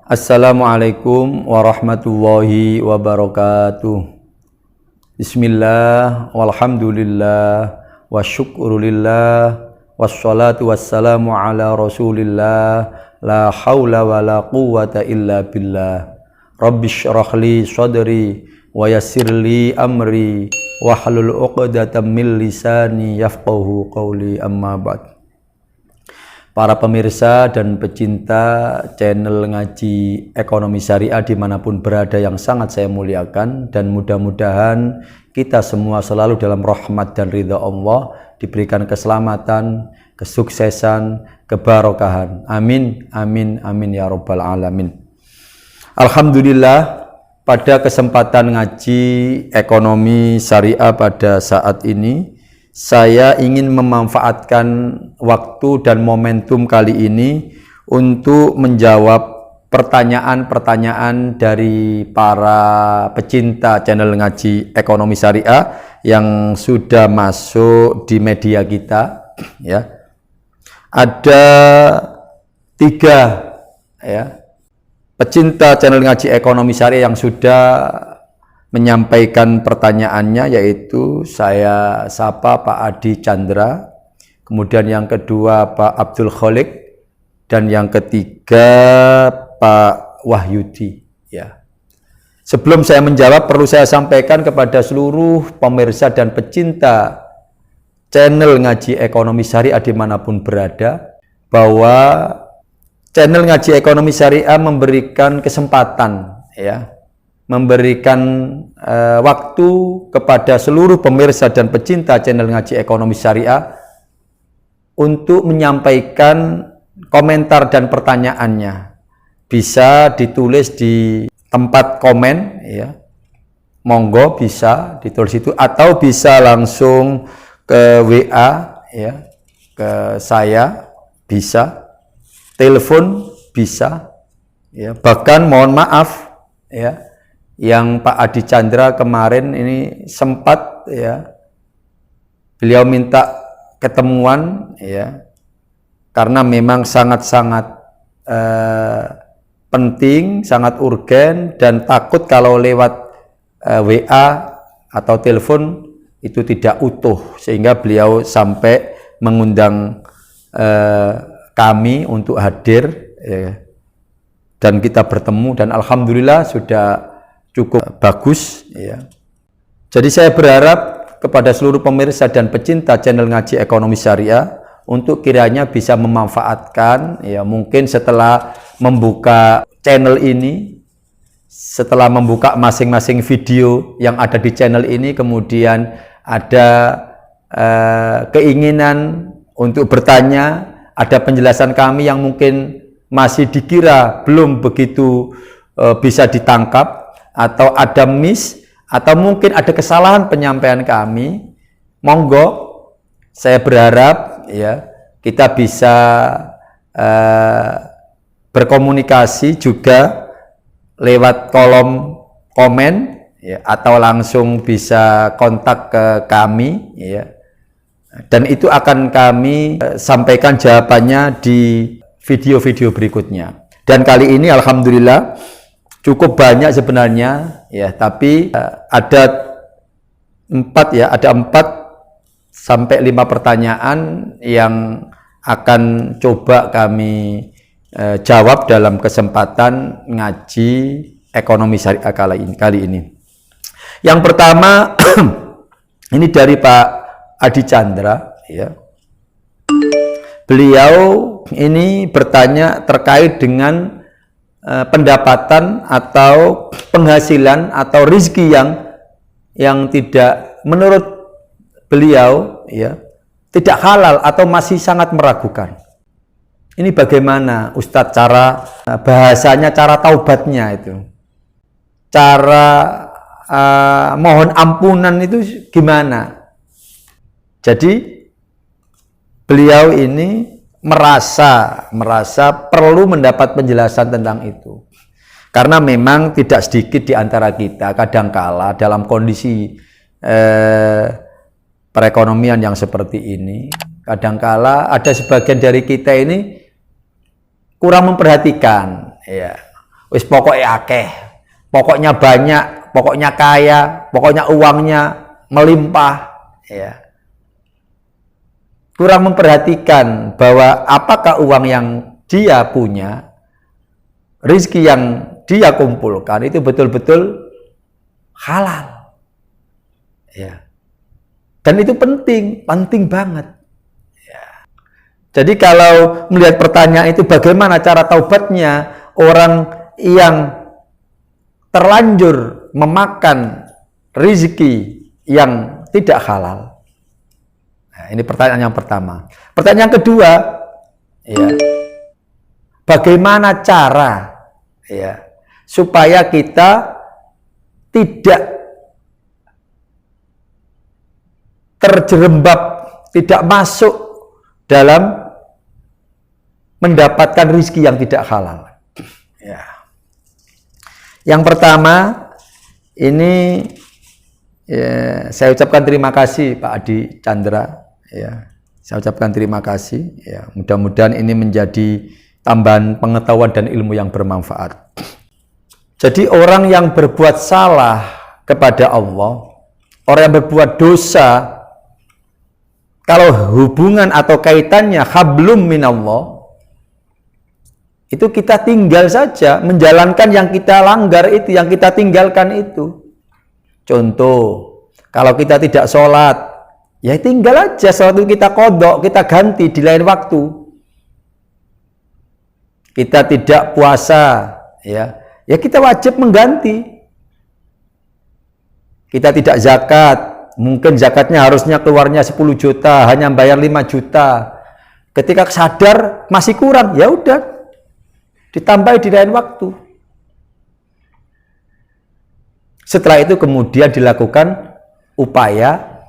Assalamualaikum warahmatullahi wabarakatuh. Bismillah, walhamdulillah, wasyukurulillah, wassalatu wassalamu ala rasulillah, la hawla wa la quwwata illa billah. Rabbi syrahli sadri, wa yassirli amri, wahlul uqdatam min lisani yafqahu qawli, amma ba'd. Para pemirsa dan pecinta channel Ngaji Ekonomi Syariah dimanapun berada yang sangat saya muliakan, dan mudah-mudahan kita semua selalu dalam rahmat dan ridha Allah, diberikan keselamatan, kesuksesan, kebarokahan. Amin, amin, amin ya rabbal alamin. Alhamdulillah, pada kesempatan Ngaji Ekonomi Syariah pada saat ini, saya ingin memanfaatkan waktu dan momentum kali ini untuk menjawab pertanyaan-pertanyaan dari para pecinta channel Ngaji Ekonomi Syariah yang sudah masuk di media kita. Ya, ada 3 ya, pecinta channel Ngaji Ekonomi Syariah yang sudah menyampaikan pertanyaannya, yaitu saya sapa Pak Adi Chandra, kemudian yang kedua Pak Abdul Kholik, dan yang ketiga Pak Wahyudi. Ya. Sebelum saya menjawab, perlu saya sampaikan kepada seluruh pemirsa dan pecinta channel Ngaji Ekonomi Syariah dimanapun berada, bahwa channel Ngaji Ekonomi Syariah memberikan kesempatan, ya, memberikan waktu kepada seluruh pemirsa dan pecinta channel Ngaji Ekonomi Syariah untuk menyampaikan komentar dan pertanyaannya. Bisa ditulis di tempat komen, ya, monggo bisa ditulis itu, atau bisa langsung ke WA, ya, ke saya, bisa telepon, bisa, ya. Bahkan mohon maaf, ya, yang Pak Adi Chandra kemarin ini sempat, ya, beliau minta ketemuan, ya, karena memang sangat-sangat penting, sangat urgen, dan takut kalau lewat WA atau telepon itu tidak utuh, sehingga beliau sampai mengundang kami untuk hadir, ya, dan kita bertemu, dan alhamdulillah sudah cukup bagus, ya. Jadi saya berharap kepada seluruh pemirsa dan pecinta channel Ngaji Ekonomi Syariah untuk kiranya bisa memanfaatkan, ya, mungkin setelah membuka channel ini, setelah membuka masing-masing video yang ada di channel ini, kemudian ada keinginan untuk bertanya, ada penjelasan kami yang mungkin masih dikira belum begitu bisa ditangkap, atau ada miss, atau mungkin ada kesalahan penyampaian kami, monggo, saya berharap, ya, kita bisa berkomunikasi juga lewat kolom komen, ya, atau langsung bisa kontak ke kami, ya, dan itu akan kami sampaikan jawabannya di video-video berikutnya. Dan kali ini alhamdulillah cukup banyak sebenarnya, ya, tapi ada 4 sampai 5 pertanyaan yang akan coba kami jawab dalam kesempatan Ngaji Ekonomi Syariah kali ini. Yang pertama ini dari Pak Adi Chandra, ya. Beliau ini bertanya terkait dengan pendapatan atau penghasilan atau rezeki yang tidak, menurut beliau, ya, tidak halal atau masih sangat meragukan. Ini bagaimana Ustadz cara bahasanya, cara taubatnya itu, cara mohon ampunan itu gimana? Jadi beliau ini merasa perlu mendapat penjelasan tentang itu, karena memang tidak sedikit di antara kita kadangkala dalam kondisi perekonomian yang seperti ini, kadangkala ada sebagian dari kita ini kurang memperhatikan, ya, Wis pokoknya akeh, pokoknya banyak, pokoknya kaya, pokoknya uangnya melimpah, ya. Kurang memperhatikan bahwa apakah uang yang dia punya, rezeki yang dia kumpulkan itu betul-betul halal, ya. Dan itu penting, penting banget. Jadi kalau melihat pertanyaan itu bagaimana cara taubatnya orang yang terlanjur memakan rezeki yang tidak halal. Nah, ini pertanyaan yang pertama. Pertanyaan kedua, ya, bagaimana cara, ya, supaya kita tidak terjerembab, tidak masuk dalam mendapatkan rezeki yang tidak halal. Ya. Yang pertama, ini ya, saya ucapkan terima kasih Pak Adi Chandra. Ya, saya ucapkan terima kasih. Ya, mudah-mudahan ini menjadi tambahan pengetahuan dan ilmu yang bermanfaat. Jadi orang yang berbuat salah kepada Allah, orang yang berbuat dosa, kalau hubungan atau kaitannya hablum minallah, itu kita tinggal saja menjalankan yang kita langgar itu, yang kita tinggalkan itu. Contoh, kalau kita tidak sholat, ya tinggal aja sholat itu kita qadha, kita ganti di lain waktu. Kita tidak puasa, ya kita wajib mengganti. Kita tidak zakat, mungkin zakatnya harusnya keluarnya 10 juta, hanya bayar 5 juta. Ketika sadar masih kurang, ya udah ditambah di lain waktu. Setelah itu kemudian dilakukan upaya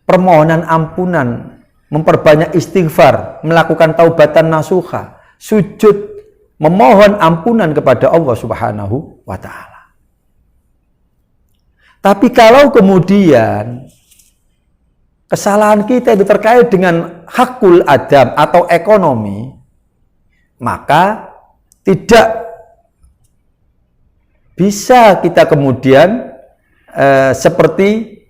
permohonan ampunan, memperbanyak istighfar, melakukan taubatan nasuha, sujud, memohon ampunan kepada Allah Subhanahu wa Ta'ala. Tapi kalau kemudian kesalahan kita itu terkait dengan hakul adam atau ekonomi, maka tidak bisa kita kemudian seperti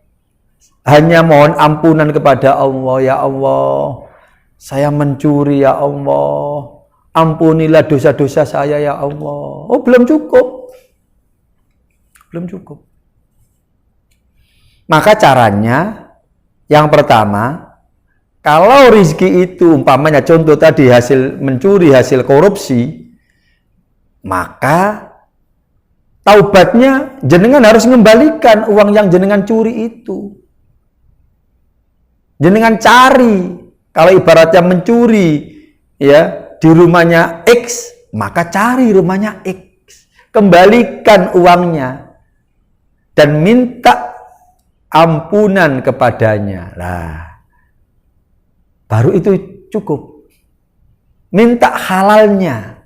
hanya mohon ampunan kepada Allah, ya Allah, saya mencuri ya Allah, ampunilah dosa-dosa saya ya Allah. Oh, belum cukup. Belum cukup. Maka caranya yang pertama, kalau rezeki itu umpamanya contoh tadi hasil mencuri, hasil korupsi, maka taubatnya jenengan harus mengembalikan uang yang jenengan curi itu. Jenengan cari, kalau ibaratnya mencuri ya di rumahnya X, maka cari rumahnya X, kembalikan uangnya dan minta ampunan kepadanya. Lah, baru itu cukup. Minta halalnya.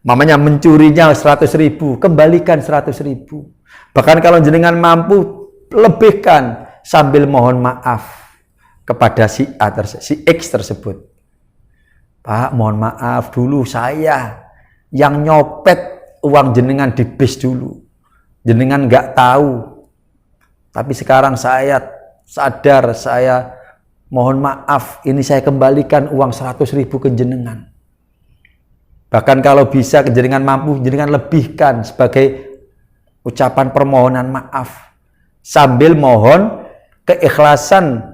Mamanya mencurinya 100.000, kembalikan 100.000. Bahkan kalau jenengan mampu, lebihkan sambil mohon maaf kepada si X tersebut. Pak, mohon maaf dulu saya yang nyopet uang jenengan di bis dulu. Jenengan nggak tahu. Tapi sekarang saya sadar, saya mohon maaf, ini saya kembalikan uang 100.000 ke jenengan. Bahkan kalau bisa jenengan mampu, jenengan lebihkan sebagai ucapan permohonan maaf. Sambil mohon keikhlasan,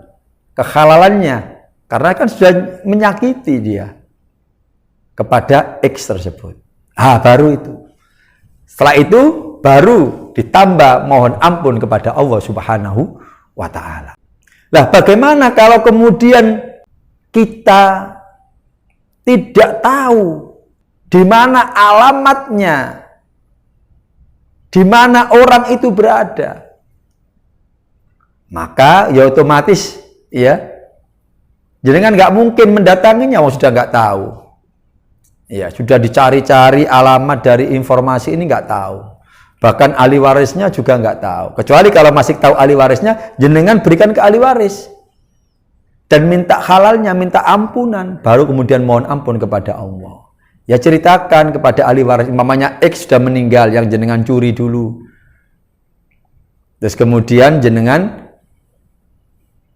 kehalalannya. Karena kan sudah menyakiti dia kepada X tersebut. Baru itu. Setelah itu, baru ditambah mohon ampun kepada Allah Subhanahu wa Ta'ala. Nah, bagaimana kalau kemudian kita tidak tahu di mana alamatnya, di mana orang itu berada? Maka ya otomatis ya, jenengan nggak mungkin mendatanginya, sudah nggak tahu. Ya, sudah dicari-cari alamat dari informasi ini nggak tahu. Bahkan ahli warisnya juga nggak tahu. Kecuali kalau masih tahu ahli warisnya, jenengan berikan ke ahli waris. Dan minta halalnya, minta ampunan. Baru kemudian mohon ampun kepada Allah. Ya ceritakan kepada ahli waris, mamanya X sudah meninggal yang jenengan curi dulu. Terus kemudian jenengan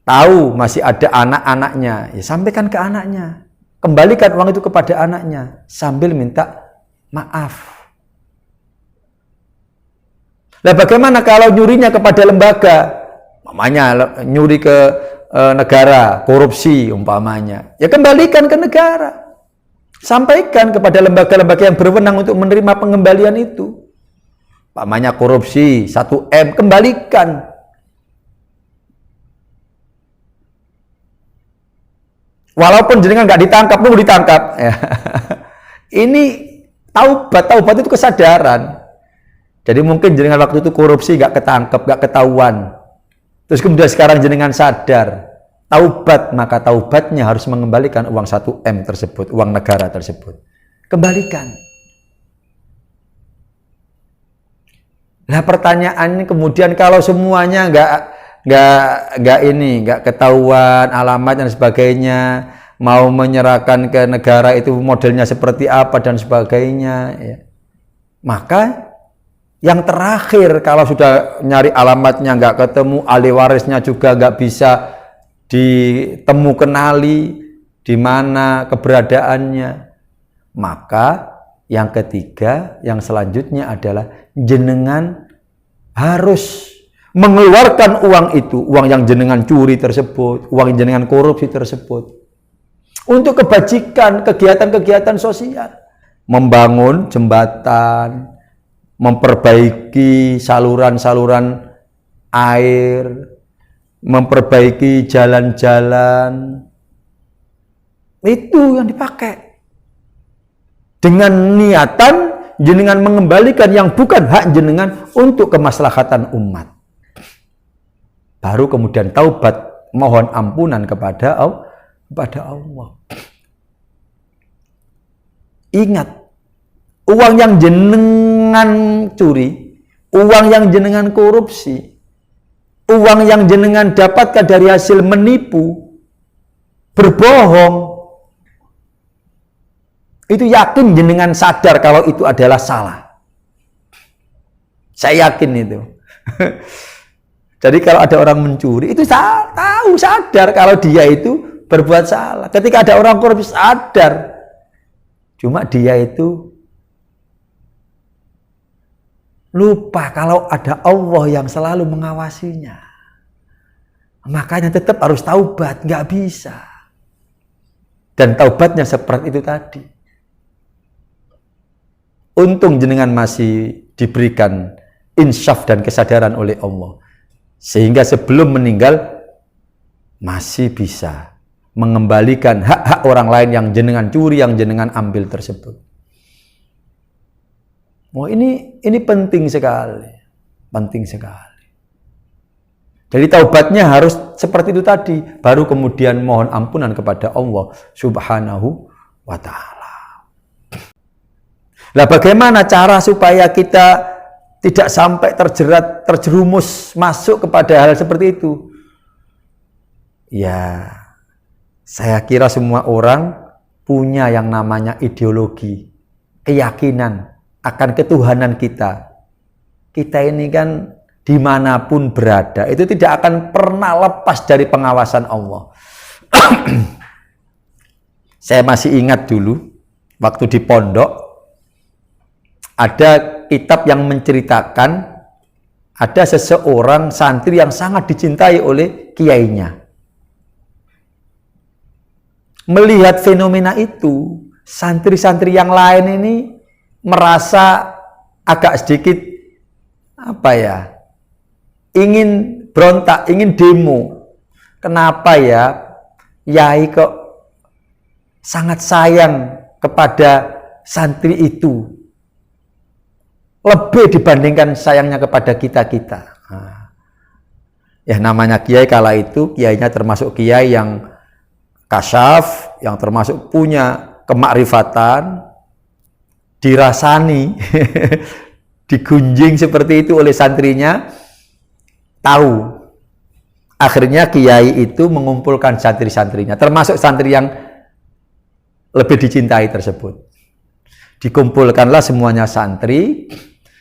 tahu masih ada anak-anaknya, ya sampaikan ke anaknya. Kembalikan uang itu kepada anaknya sambil minta maaf. Nah, bagaimana kalau nyurinya kepada lembaga? Mamanya nyuri ke negara, korupsi umpamanya. Ya kembalikan ke negara. Sampaikan kepada lembaga-lembaga yang berwenang untuk menerima pengembalian itu. Umpamanya korupsi 1M, kembalikan. Walaupun jenengan nggak ditangkap, nunggu ditangkap. Ya. Ini taubat itu kesadaran. Jadi mungkin jenengan waktu itu korupsi nggak ketangkep, nggak ketahuan. Terus kemudian sekarang jenengan sadar. Taubat, maka taubatnya harus mengembalikan uang 1M tersebut, uang negara tersebut. Kembalikan. Nah pertanyaannya kemudian kalau semuanya nggak ketahuan alamat dan sebagainya, mau menyerahkan ke negara itu modelnya seperti apa dan sebagainya, ya. Maka yang terakhir kalau sudah nyari alamatnya nggak ketemu, ahli warisnya juga nggak bisa ditemu kenali di mana keberadaannya, maka yang ketiga, yang selanjutnya adalah jenengan harus mengeluarkan uang itu, uang yang jenengan curi tersebut, uang yang jenengan korupsi tersebut, untuk kebajikan, kegiatan-kegiatan sosial, membangun jembatan, memperbaiki saluran-saluran air, memperbaiki jalan-jalan, itu yang dipakai dengan niatan jenengan mengembalikan yang bukan hak jenengan untuk kemaslahatan umat. Baru kemudian taubat, mohon ampunan kepada Allah. Ingat, uang yang jenengan curi, uang yang jenengan korupsi, uang yang jenengan dapatkan dari hasil menipu, berbohong, itu yakin jenengan sadar kalau itu adalah salah. Saya yakin itu. Jadi kalau ada orang mencuri, itu tahu, sadar kalau dia itu berbuat salah. Ketika ada orang korupsi, sadar. Cuma dia itu lupa kalau ada Allah yang selalu mengawasinya. Makanya tetap harus taubat, nggak bisa. Dan taubatnya seperti itu tadi. Untung jenengan masih diberikan insyaf dan kesadaran oleh Allah. Sehingga sebelum meninggal masih bisa mengembalikan hak-hak orang lain yang jenengan curi, yang jenengan ambil tersebut. Oh, ini penting sekali. Penting sekali. Jadi taubatnya harus seperti itu tadi, baru kemudian mohon ampunan kepada Allah Subhanahu wa taala. Lah bagaimana cara supaya kita tidak sampai terjerumus masuk kepada hal seperti itu? Ya, saya kira semua orang punya yang namanya ideologi, keyakinan akan ketuhanan kita. Kita ini kan dimanapun berada, itu tidak akan pernah lepas dari pengawasan Allah. Saya masih ingat dulu, waktu di pondok, ada kitab yang menceritakan ada seseorang santri yang sangat dicintai oleh kiainya. Melihat fenomena itu, santri-santri yang lain ini merasa agak sedikit ingin berontak, ingin demo. Kenapa ya Yai kok sangat sayang kepada santri itu, lebih dibandingkan sayangnya kepada kita-kita. Ya namanya kiai kala itu, kiainya termasuk kiai yang kasyaf, yang termasuk punya kemakrifatan, dirasani, digunjing seperti itu oleh santrinya, tahu. Akhirnya kiai itu mengumpulkan santri-santrinya, termasuk santri yang lebih dicintai tersebut. Dikumpulkanlah semuanya santri.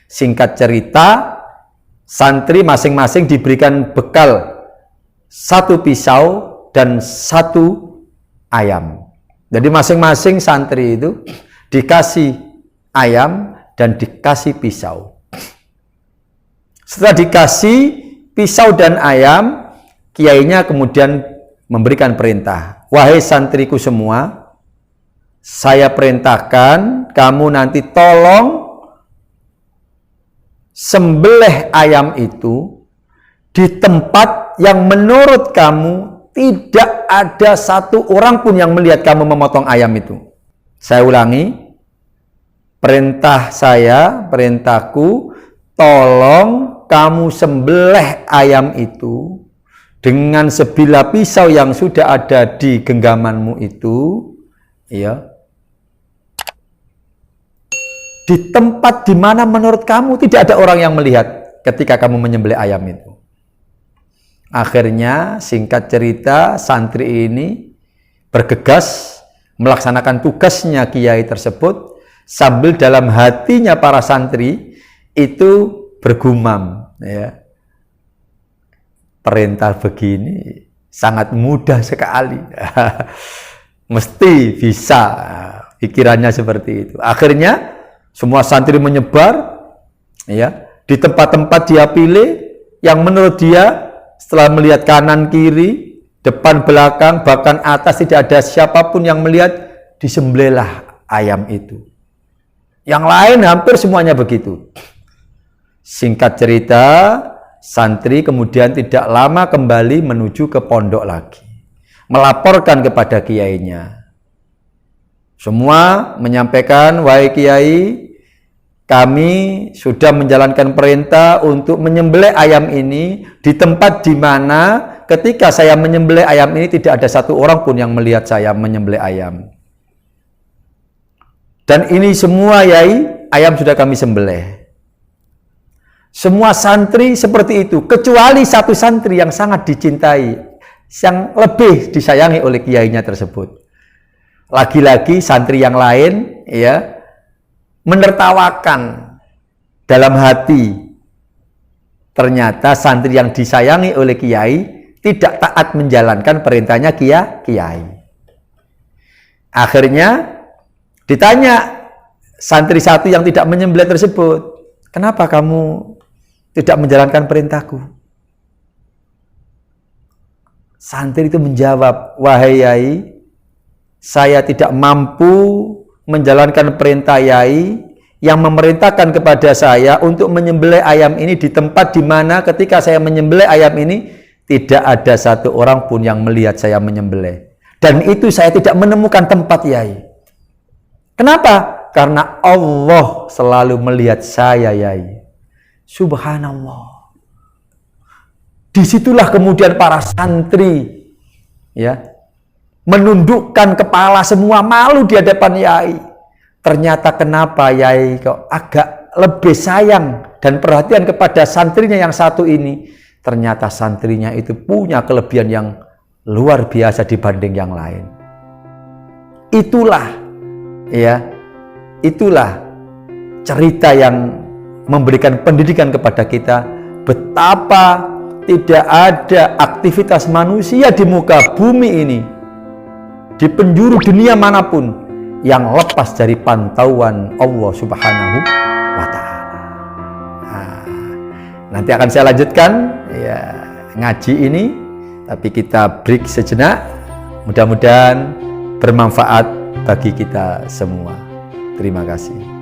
Singkat cerita, santri masing-masing diberikan bekal 1 pisau dan 1 ayam. Jadi masing-masing santri itu dikasih ayam dan dikasih pisau. Setelah dikasih pisau dan ayam, kiainya kemudian memberikan perintah. Wahai santriku semua, saya perintahkan kamu nanti tolong sembelih ayam itu di tempat yang menurut kamu tidak ada 1 orang pun yang melihat kamu memotong ayam itu. Saya ulangi, perintahku, tolong kamu sembelih ayam itu dengan sebilah pisau yang sudah ada di genggamanmu itu, ya, di tempat di mana menurut kamu tidak ada orang yang melihat ketika kamu menyembelih ayam itu. Akhirnya, singkat cerita, santri ini bergegas melaksanakan tugasnya kiai tersebut sambil dalam hatinya para santri itu bergumam, ya, perintah begini sangat mudah sekali. Mesti bisa, pikirannya seperti itu. Akhirnya semua santri menyebar, ya, di tempat-tempat dia pilih yang menurut dia setelah melihat kanan kiri, depan belakang, bahkan atas tidak ada siapapun yang melihat, disembelihlah ayam itu. Yang lain hampir semuanya begitu. Singkat cerita, santri kemudian tidak lama kembali menuju ke pondok lagi, melaporkan kepada kiainya. Semua menyampaikan, wahai kiai, kami sudah menjalankan perintah untuk menyembelih ayam ini di tempat di mana ketika saya menyembelih ayam ini tidak ada 1 orang pun yang melihat saya menyembelih ayam. Dan ini semua, yai, ayam sudah kami sembelih. Semua santri seperti itu, kecuali 1 santri yang sangat dicintai, yang lebih disayangi oleh kiainya tersebut. Lagi-lagi santri yang lain, ya, menertawakan dalam hati. Ternyata santri yang disayangi oleh kiai tidak taat menjalankan perintahnya kiai. Akhirnya ditanya santri 1 yang tidak menyembelih tersebut, kenapa kamu tidak menjalankan perintahku? Santri itu menjawab, wahai yai, saya tidak mampu menjalankan perintah yai yang memerintahkan kepada saya untuk menyembelih ayam ini di tempat di mana ketika saya menyembelih ayam ini tidak ada 1 orang pun yang melihat saya menyembelih. Dan itu saya tidak menemukan tempat, yai. Kenapa? Karena Allah selalu melihat saya, yai. Subhanallah. Disitulah kemudian para santri, ya, menundukkan kepala semua, malu di hadapan yai. Ternyata kenapa yai kok agak lebih sayang dan perhatian kepada santrinya yang 1 ini? Ternyata santrinya itu punya kelebihan yang luar biasa dibanding yang lain. Itulah, ya, itulah cerita yang memberikan pendidikan kepada kita betapa tidak ada aktivitas manusia di muka bumi ini, di penjuru dunia manapun, yang lepas dari pantauan Allah Subhanahu wa Ta'ala. Nanti akan saya lanjutkan, ya, ngaji ini, tapi kita break sejenak. Mudah-mudahan bermanfaat bagi kita semua. Terima kasih.